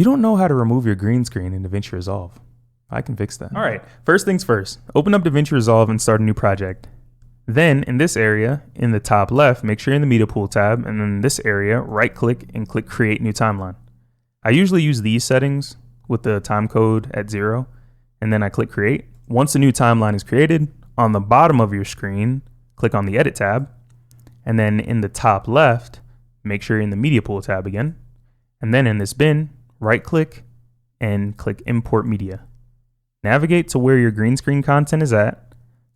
You don't know how to remove your green screen in Davinci Resolve. I can fix that. All right, first things first, open up Davinci Resolve and start a new project. Then in this area, in the top left, make sure you're in the media pool tab, and then in this area, right click and click create new timeline. I usually use these settings with the time code at 0, and then I click create. Once a new timeline is created, on the bottom of your screen, click on the edit tab, and then in the top left, make sure you're in the media pool tab again. And then in this bin, right click and click import media. Navigate to where your green screen content is at,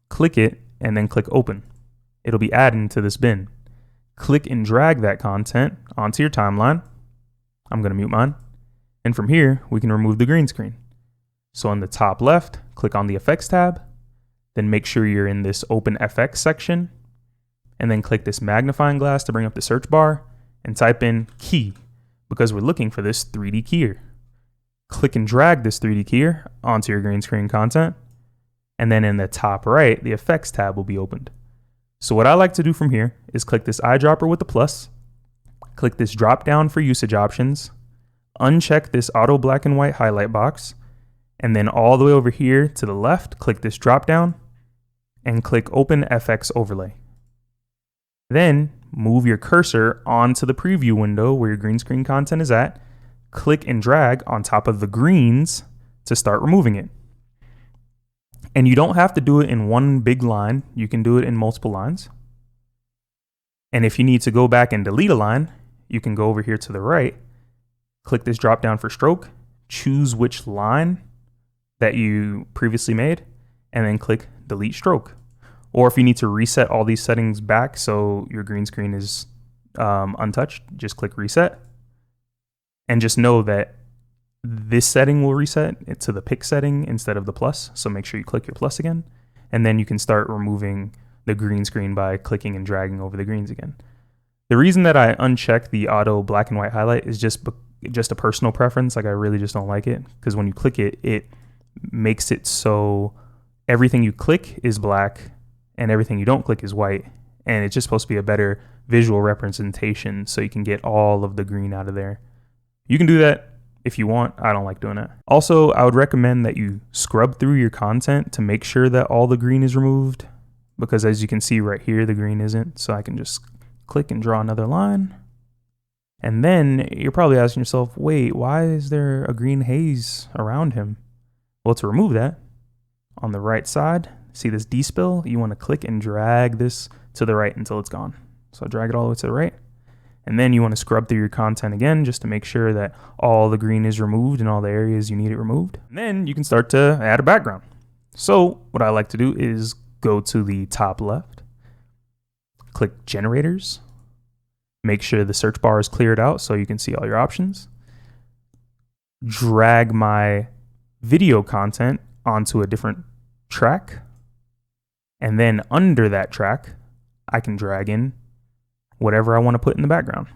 click it, and then click open. It'll be added to this bin. Click and drag that content onto your timeline. I'm gonna mute mine. And from here, we can remove the green screen. So on the top left, click on the effects tab, then make sure you're in this open FX section, and then click this magnifying glass to bring up the search bar and type in key, because we're looking for this 3D keyer. Click and drag this 3D keyer onto your green screen content, and then in the top right, the effects tab will be opened. So what I like to do from here is click this eyedropper with the plus, click this drop down for usage options, uncheck this auto black and white highlight box, and then all the way over here to the left, click this drop down and click open FX overlay. Then move your cursor onto the preview window where your green screen content is at, click and drag on top of the greens to start removing it. And you don't have to do it in one big line. You can do it in multiple lines. And if you need to go back and delete a line, you can go over here to the right, click this drop down for stroke, choose which line that you previously made, and then click delete stroke. Or if you need to reset all these settings back so your green screen is untouched, just click reset. And just know that this setting will reset it to the pick setting instead of the plus. So make sure you click your plus again. And then you can start removing the green screen by clicking and dragging over the greens again. The reason that I uncheck the auto black and white highlight is just a personal preference. Like I really just don't like it, because when you click it, it makes it so everything you click is black and everything you don't click is white. And it's just supposed to be a better visual representation so you can get all of the green out of there. You can do that if you want. I don't like doing it. Also, I would recommend that you scrub through your content to make sure that all the green is removed, because as you can see right here, the green isn't. So I can just click and draw another line. And then you're probably asking yourself, wait, why is there a green haze around him? Well, to remove that, on the right side, see this despill? You want to click and drag this to the right until it's gone. So drag it all the way to the right. And then you want to scrub through your content again just to make sure that all the green is removed in all the areas you need it removed. And then you can start to add a background. So what I like to do is go to the top left, click generators, make sure the search bar is cleared out so you can see all your options. Drag my video content onto a different track. And then under that track, I can drag in whatever I want to put in the background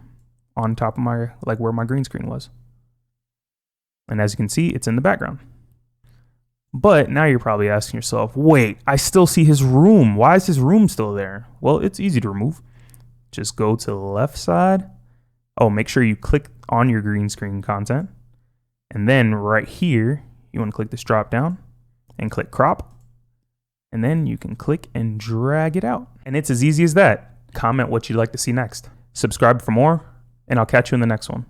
on top of my, like where my green screen was. And as you can see, it's in the background. But now you're probably asking yourself, wait, I still see his room. Why is his room still there? Well, it's easy to remove. Just go to the left side. Oh, make sure you click on your green screen content. And then right here, you want to click this drop down and click crop. And then you can click and drag it out. And it's as easy as that. Comment what you'd like to see next. Subscribe for more, and I'll catch you in the next one.